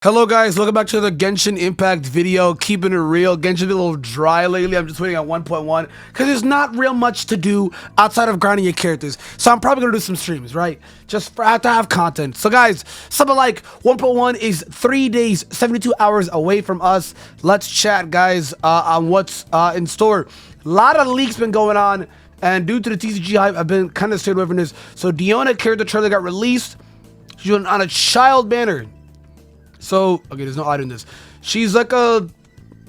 Hello guys, welcome back to the Genshin Impact video. Keeping it real, Genshin a little dry lately. I'm just waiting on 1.1 because there's not real much to do outside of grinding your characters. So I'm probably gonna do some streams, right? Just for to have content. So guys, something like 1.1 is 3 days, 72 hours away from us. Let's chat, guys, on what's in store. A lot of leaks been going on, and due to the TCG hype, I've been kind of stayed away from this. So Diona character trailer got released. She's on a Childe banner. So, okay, there's no item in this. She's like a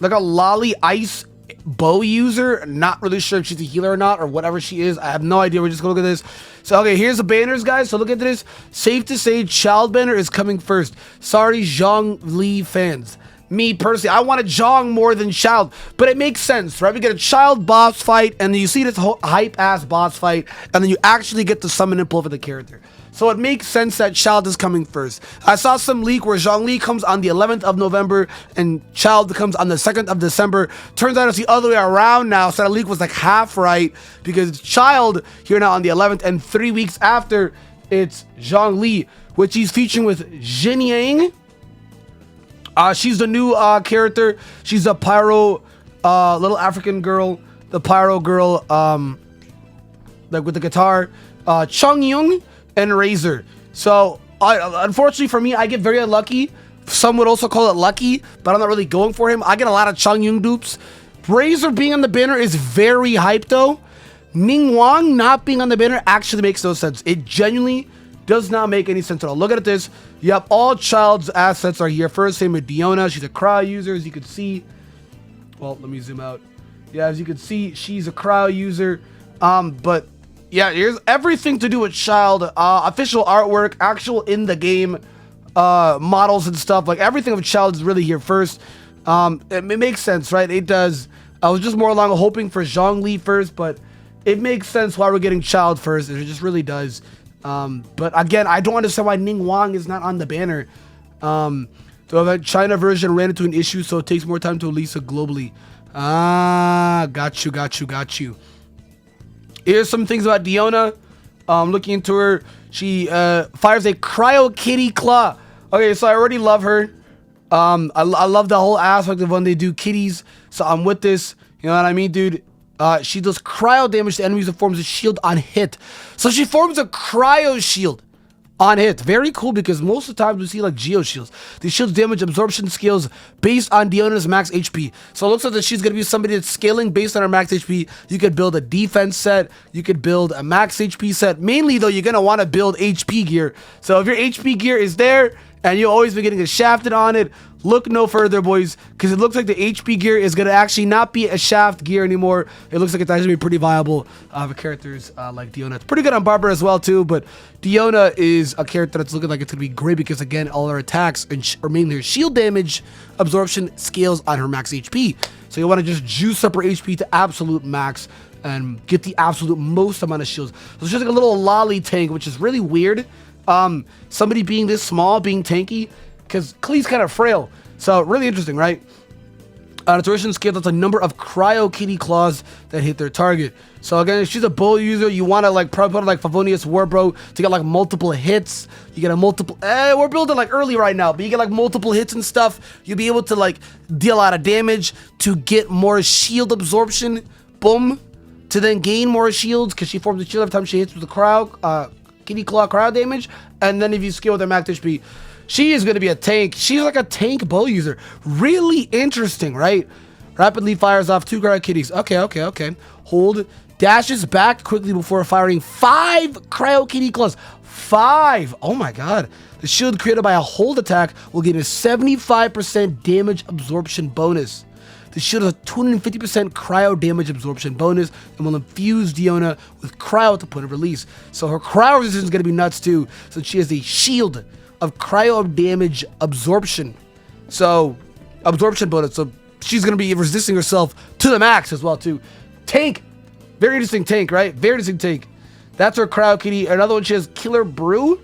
lolly ice bow user. Not really sure if she's a healer or not, or whatever she is. I have no idea. We're just gonna look at this. So, okay, here's the banners, guys. So look at this. Safe to say, Childe banner is coming first. Sorry, Zhongli fans. Me personally, I wanted Zhong more than Childe, but it makes sense, right? We get a Childe boss fight, and then you see this whole hype-ass boss fight, and then you actually get to summon and pull for the character. So it makes sense that Childe is coming first. I saw some leak where Zhongli comes on the 11th of November and Childe comes on the 2nd of December. Turns out it's the other way around now, so that leak was like half right because it's Childe here now on the 11th, and 3 weeks after, it's Zhongli, which he's featuring with Xinjiang. She's the new character. She's a pyro, little African girl, the pyro girl, like with the guitar. Chongyun and Razor. So, unfortunately for me, I get very unlucky. Some would also call it lucky, but I'm not really going for him. I get a lot of Chongyun dupes. Razor being on the banner is very hyped though. Ning Wang not being on the banner actually makes no sense. It genuinely does not make any sense at all. Look at this. Yep, all Childe's assets are here first. Same with Diona. She's a cryo user, as you can see. Well, let me zoom out. Yeah, as you can see, she's a cryo user. But yeah, here's everything to do with Childe. Official artwork, actual in the game models and stuff. Like everything of Childe is really here first. It makes sense, right? It does. I was just more along hoping for Zhongli first, but it makes sense why we're getting Childe first. It just really does. But again, I don't understand why Ning Wang is not on the banner. The China version ran into an issue, so it takes more time to release it globally. Got you. Here's some things about Diona. Looking into her, she fires a cryo kitty claw. Okay, so I already love her. I love the whole aspect of when they do kitties. So I'm with this. You know what I mean, dude? She does cryo damage to enemies and forms a shield on hit. So she forms a cryo shield on hit. Very cool because most of the time we see like geo shields. These shields damage absorption skills based on Diona's max HP. So it looks like that she's going to be somebody that's scaling based on her max HP. You could build a defense set. You could build a max HP set. Mainly though, you're going to want to build HP gear. So if your HP gear is there and you'll always be getting shafted on it, look no further, boys, because it looks like the HP gear is going to actually not be a shaft gear anymore. It looks like it's actually pretty viable for characters like Diona. It's pretty good on Barbara as well, too, but Diona is a character that's looking like it's going to be great because, again, all her attacks, or mainly her shield damage absorption, scales on her max HP. So you want to just juice up her HP to absolute max and get the absolute most amount of shields. So it's just like a little lolly tank, which is really weird. Somebody being this small, being tanky, because Klee's kind of frail. So really interesting, right? Its duration scale, that's a number of cryo kitty claws that hit their target. So again, if she's a bow user, you want to like probably put like Favonius Warbro to get like multiple hits. You get a multiple, we're building like early right now, but you get like multiple hits and stuff. You'll be able to like deal a lot of damage to get more shield absorption. Boom. To then gain more shields because she forms a shield every time she hits with the cryo, kitty claw cryo damage. And then if you scale with her max HP, she is going to be a tank. She's like a tank bow user. Really interesting, right? Rapidly fires off 2 cryo kitties. Okay. Hold. Dashes back quickly before firing 5 cryo kitty claws. 5. Oh my god. The shield created by a hold attack will get a 75% damage absorption bonus. The shield has a 250% cryo damage absorption bonus and will infuse Diona with cryo at the point of release. So her cryo resistance is going to be nuts too, since she has a shield of cryo damage absorption. So, absorption bonus. So, she's going to be resisting herself to the max as well too. Tank. Very interesting tank, right? Very interesting tank. That's her cryo kitty. Another one, she has Killer Brew.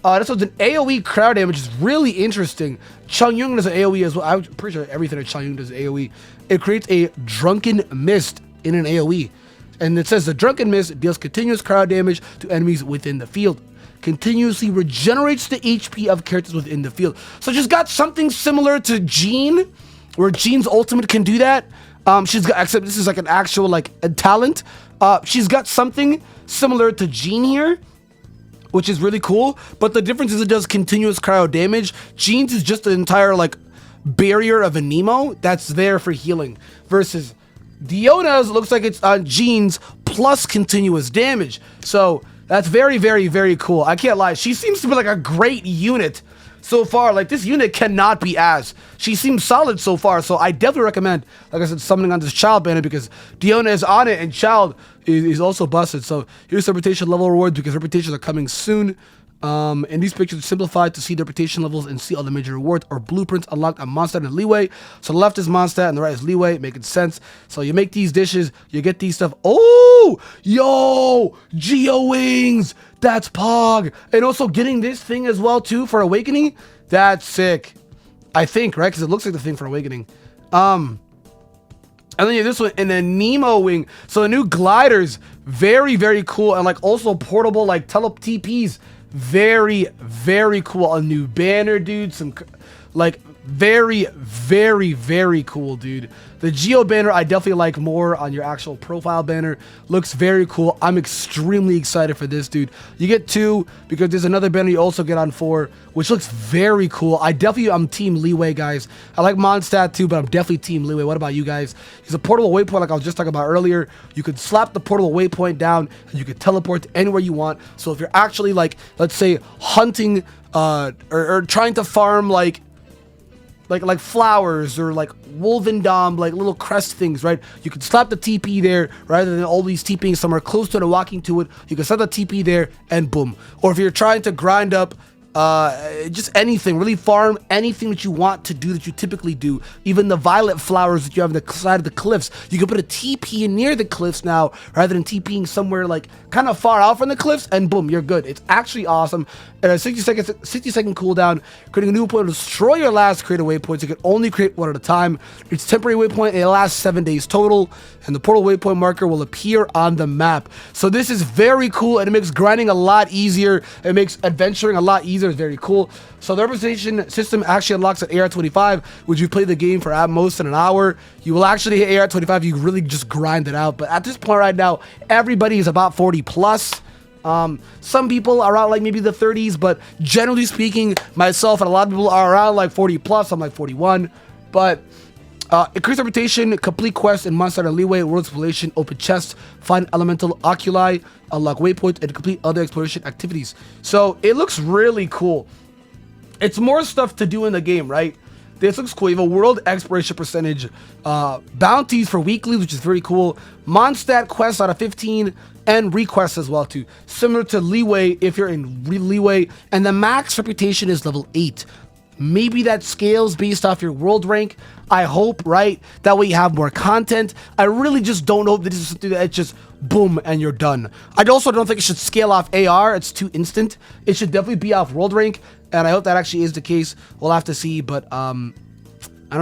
This one's an AoE cryo damage. It's really interesting. Chongyun does an AoE as well. I'm pretty sure everything that Chongyun does is AoE. It creates a Drunken Mist in an AoE. And it says the Drunken Mist deals continuous cryo damage to enemies within the field. continuously regenerates the HP of characters within the field. So she's got something similar to Jean, where Jean's ultimate can do that. She's got, except this is like an actual like a talent. She's got something similar to Jean here, which is really cool. But the difference is it does continuous cryo damage. Jean's is just an entire like barrier of a Nemo that's there for healing, versus Diona's looks like it's on Jean's plus continuous damage. So that's very, very, very cool. I can't lie. She seems to be like a great unit so far. Like, this unit cannot be ass. She seems solid so far. So I definitely recommend, like I said, summoning on this Childe banner, because Diona is on it and Childe is also busted. So here's the reputation level rewards, because reputations are coming soon. And these pictures are simplified to see the reputation levels and see all the major rewards or blueprints unlocked on Mondstadt and Leeway. So the left is Mondstadt and the right is Leeway, making sense. So you make these dishes, you get these stuff. Oh, yo, Geo Wings, that's Pog. And also getting this thing as well too for Awakening, that's sick. I think, right? Because it looks like the thing for Awakening. And then you have this one, and then Nemo Wing. So the new gliders, very, very cool. And like also portable like TPs. Very, very cool. A new banner, dude. Some like very, very, very cool, dude. The Geo banner I definitely like more on your actual profile banner. Looks very cool. I'm extremely excited for this, dude. You get 2 because there's another banner you also get on 4, which looks very cool. I'm team Leeway, guys. I like Mondstadt too, but I'm definitely team Leeway. What about you guys? It's a portable waypoint like I was just talking about earlier. You could slap the portable waypoint down and you could teleport to anywhere you want. So if you're actually like, let's say hunting or trying to farm like flowers or like Wolvendom, like little crest things, right? You can slap the TP there rather than always TPing somewhere close to it and walking to it. You can set the TP there and boom. Or if you're trying to grind up just anything, really farm anything that you want to do that you typically do, even the violet flowers that you have on the side of the cliffs, you can put a TP near the cliffs now rather than TPing somewhere like kind of far out from the cliffs, and boom, you're good. It's actually awesome. And a 60 second cooldown, creating a new waypoint will destroy your last created waypoints. You can only create one at a time. It's temporary waypoint and it lasts 7 days total, and the portal waypoint marker will appear on the map. So this is very cool, and it makes grinding a lot easier. It makes adventuring a lot easier. Is very cool. So the representation system actually unlocks at AR25, which you play the game for at most in an hour. You will actually hit AR25, you really just grind it out. But at this point right now, everybody is about 40 plus. Some people are around like maybe the 30s, but generally speaking, myself and a lot of people are around like 40 plus. I'm like 41. But increase reputation, complete quests in Mondstadt and Leeway, world exploration, open chests, find elemental oculi, unlock waypoints, and complete other exploration activities. So it looks really cool. It's more stuff to do in the game, right? This looks cool. You have a world exploration percentage, bounties for weekly, which is very cool. Mondstadt quests out of 15, and requests as well too. Similar to Leeway if you're in Leeway, and the max reputation is level 8. Maybe that scales based off your world rank. I hope, right? That way you have more content. I really just don't know if this is something that's just boom and you're done. I also don't think it should scale off AR. It's too instant. It should definitely be off world rank, and I hope that actually is the case. We'll have to see, but I don't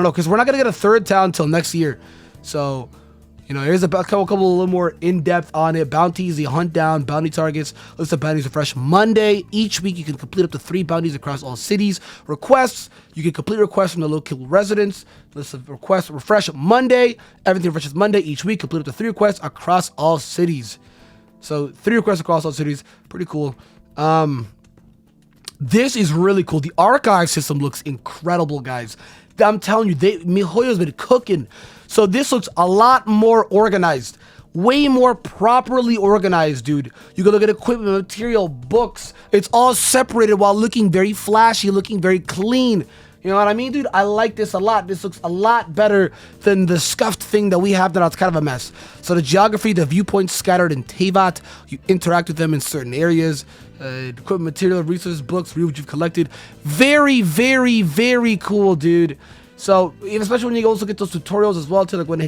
know, because we're not gonna get a third town until next year. So, you know, here's a couple a little more in-depth on it. Bounties, the hunt down, bounty targets. List of bounties refresh Monday. Each week, you can complete up to 3 bounties across all cities. Requests, you can complete requests from the local residents. List of requests refresh Monday. Everything refreshes Monday each week. Complete up to 3 requests across all cities. So 3 requests across all cities. Pretty cool. This is really cool. The archive system looks incredible, guys. I'm telling you, MiHoYo's been cooking. So this looks a lot more organized, way more properly organized, dude. You can look at equipment, material, books. It's all separated while looking very flashy, looking very clean. You know what I mean, dude? I like this a lot. This looks a lot better than the scuffed thing that we have now. It's kind of a mess. So the geography, the viewpoints scattered in Teyvat. You interact with them in certain areas. Equipment, material, resources, books, read what you've collected. Very, very, very cool, dude. So, especially when you also get those tutorials as well, too, like when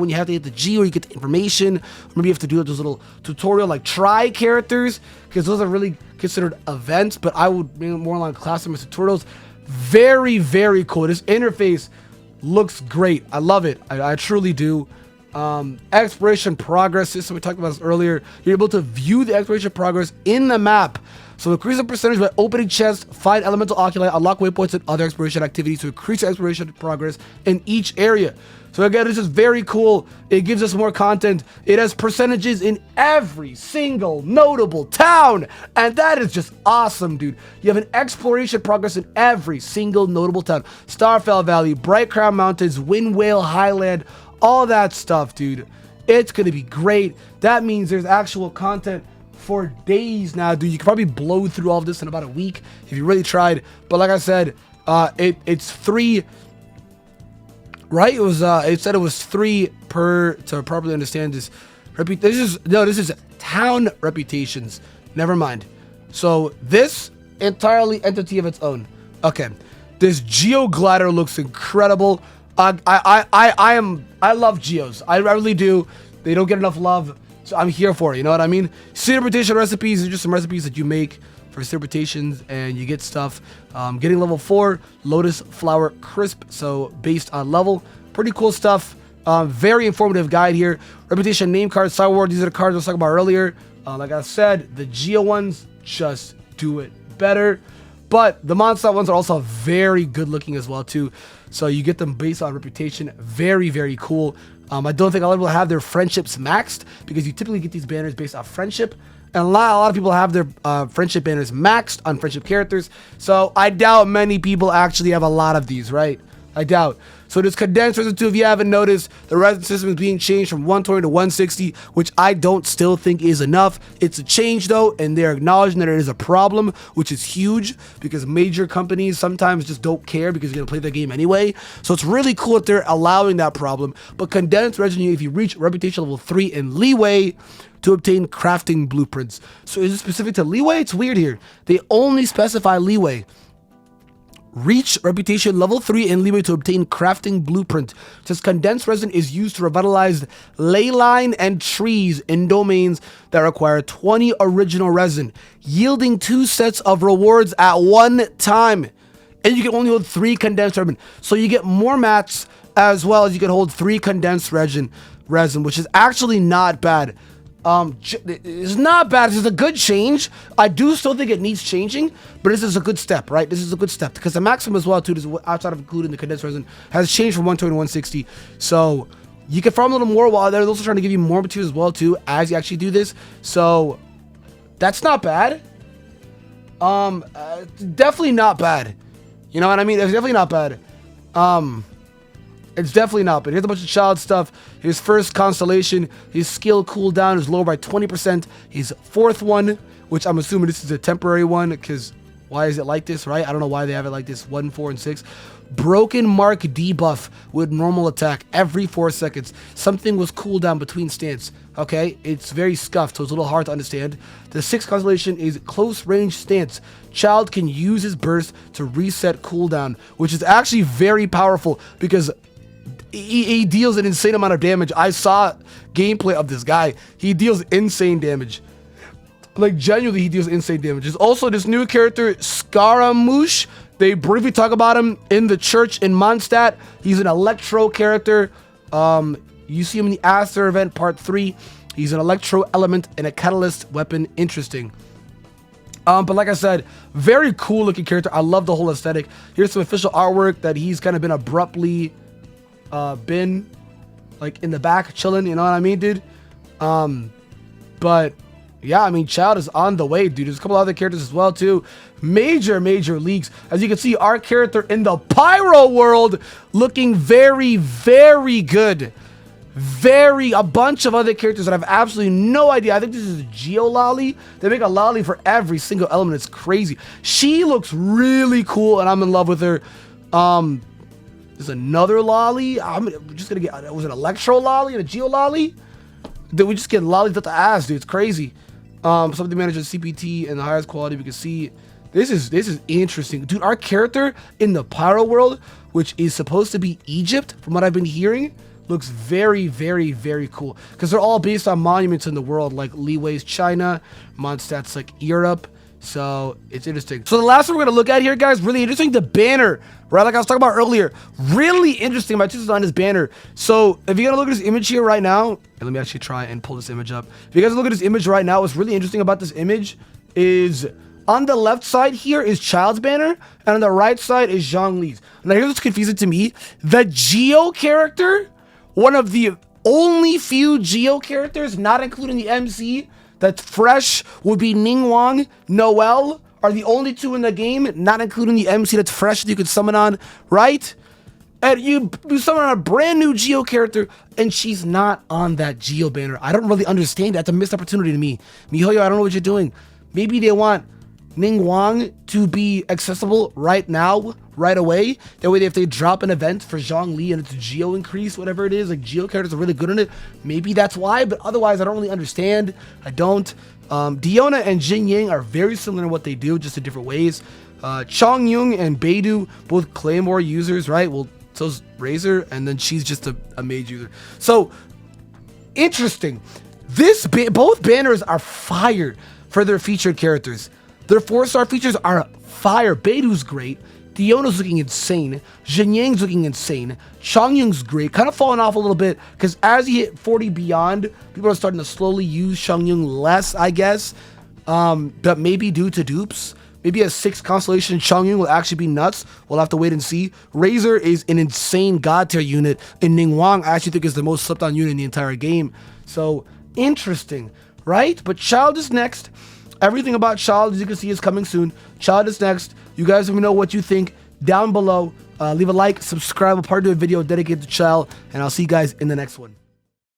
you have to hit the G or you get the information, or maybe you have to do those little tutorial like try characters, because those are really considered events, but I would be more like classroom tutorials. Very, very cool. This interface looks great. I love it. I truly do. Exploration progress system, we talked about this earlier. You're able to view the exploration progress in the map. So increase the percentage by opening chests, find elemental oculi, unlock waypoints, and other exploration activities to increase your exploration progress in each area. So again, this is very cool. It gives us more content. It has percentages in every single notable town. And that is just awesome, dude. You have an exploration progress in every single notable town. Starfell Valley, Bright Crown Mountains, Wind Whale Highland, all that stuff, dude. It's going to be great. That means there's actual content for days now, dude. You could probably blow through all of this in about a week if you really tried. But like I said, it's 3... Right? It said it was 3 per to properly understand this. This is town reputations. Never mind. So this entirely entity of its own. Okay. This Geo Glider looks incredible. I love Geos. I really do. They don't get enough love. So I'm here for it. You know what I mean? Interpretation recipes are just some recipes that you make for interpretations, and you get stuff. Getting level 4 Lotus Flower Crisp, so based on level. Pretty cool stuff. Very informative guide here. Reputation name cards, Side War. These are the cards I was talking about earlier. Like I said, the Geo ones just do it better, but the Mondstadt ones are also very good looking as well too. So you get them based on reputation. Very, very cool. I don't think I'll be able to have their friendships maxed, because you typically get these banners based off friendship. And a lot of people have their friendship banners maxed on friendship characters. So I doubt many people actually have a lot of these, right? I doubt. So this condensed Resin 2, if you haven't noticed, the Resin system is being changed from 120 to 160, which I don't still think is enough. It's a change though, and they're acknowledging that it is a problem, which is huge, because major companies sometimes just don't care because you're gonna play their game anyway. So it's really cool that they're allowing that problem. But condensed Resin, if you reach reputation level 3 in leeway to obtain crafting blueprints. So is it specific to leeway? It's weird here. They only specify leeway. Reach reputation level 3 in leeway to obtain crafting blueprint. It says condensed resin is used to revitalize ley line and trees in domains that require 20 original resin, yielding 2 sets of rewards at one time. And you can only hold 3 condensed resin. So you get more mats, as well as you can hold 3 condensed resin, which is actually not bad. It's not bad. This is a good change. I do still think it needs changing, but this is a good step, right? This is a good step, because the maximum as well too, outside of including the condensed resin, has changed from 120 to 160. So you can farm a little more while they're also trying to give you more materials as well too, as you actually do this. So that's not bad. Definitely not bad. You know what I mean? It's definitely not bad. It's definitely not, but here's a bunch of Childe stuff. His first constellation, his skill cooldown is lower by 20%. His 4th one, which I'm assuming this is a temporary one, because why is it like this, right? I don't know why they have it like this. 1, 4, and 6. Broken Mark debuff with normal attack every 4 seconds. Something was cooldown between stance. Okay, it's very scuffed, so it's a little hard to understand. The 6th constellation is close range stance. Childe can use his burst to reset cooldown, which is actually very powerful, because he deals an insane amount of damage. I saw gameplay of this guy. He deals insane damage. Like, genuinely, he deals insane damage. There's also this new character, Scaramouche. They briefly talk about him in the church in Mondstadt. He's an electro character. You see him in the Aster event part 3. He's an electro element and a catalyst weapon. Interesting. But like I said, very cool looking character. I love the whole aesthetic. Here's some official artwork that he's kind of been abruptly been like in the back chilling, you know what I mean, dude? But yeah, I mean, Childe is on the way, dude. There's a couple other characters as well too. Major leagues. As you can see, our character in the Pyro world looking very, very good. A bunch of other characters that I have absolutely no idea. I think this is a Geo Lolly. They make a Lolly for every single element. It's crazy. She looks really cool, and I'm in love with her. There's another Lolly. I'm just gonna get. Was it Electro Lolly and a Geo Lolly? Did we just get lollies up the ass, dude? It's crazy. Something manages CPT and the highest quality. We can see this is interesting, dude. Our character in the Pyro world, which is supposed to be Egypt, from what I've been hearing, looks very, very cool, because they're all based on monuments in the world, like Leeway's China, Mondstadt's like Europe. So it's interesting. So the last one we're gonna look at here, guys, really interesting. The banner, right? Like I was talking about earlier, really interesting. My twist on this banner. So if you're gonna look at this image here right now, and let me actually try and pull this image up. If you guys look at this image right now, what's really interesting about this image is On the left side here is Child's banner, and on the right side is Zhongli's. Now here's what's confusing to me. The Geo character, one of the only few Geo characters, not including the MC, that's fresh would be Ningguang, Noelle, are the only two in the game, not including the MC that's fresh that you could summon on, right? And you summon on a brand new Geo character, and she's not on that Geo banner. I don't really understand that. That's a missed opportunity to me. MiHoYo, I don't know what you're doing. Maybe they want Ningguang to be accessible right now, right away. That way, if they drop an event for Zhongli and it's Geo increase, whatever it is, like Geo characters are really good in it, maybe that's why. But otherwise, I don't really understand. I don't. Diona and Jingying are very similar in what they do, just in different ways. Chongyun and Beidou, both Claymore users, right? Well, so's Razor, and then she's just a mage user. So, interesting. Both banners are fire for their featured characters. Their 4-star features are fire. Beidou's great. Diona's looking insane. Jingying's looking insane. Chongyun's great. Kind of falling off a little bit because as you hit 40 beyond, people are starting to slowly use Chongyun less, I guess. But maybe due to dupes. Maybe a 6 constellation Chongyun will actually be nuts. We'll have to wait and see. Razor is an insane god tier unit. And Ningguang I actually think is the most slept on unit in the entire game. So, interesting, right? But Childe is next. Everything about Childe, as you can see, is coming soon. Childe is next. You guys let me know what you think down below. Leave a like, subscribe, a part of a video dedicated to Childe, and I'll see you guys in the next one.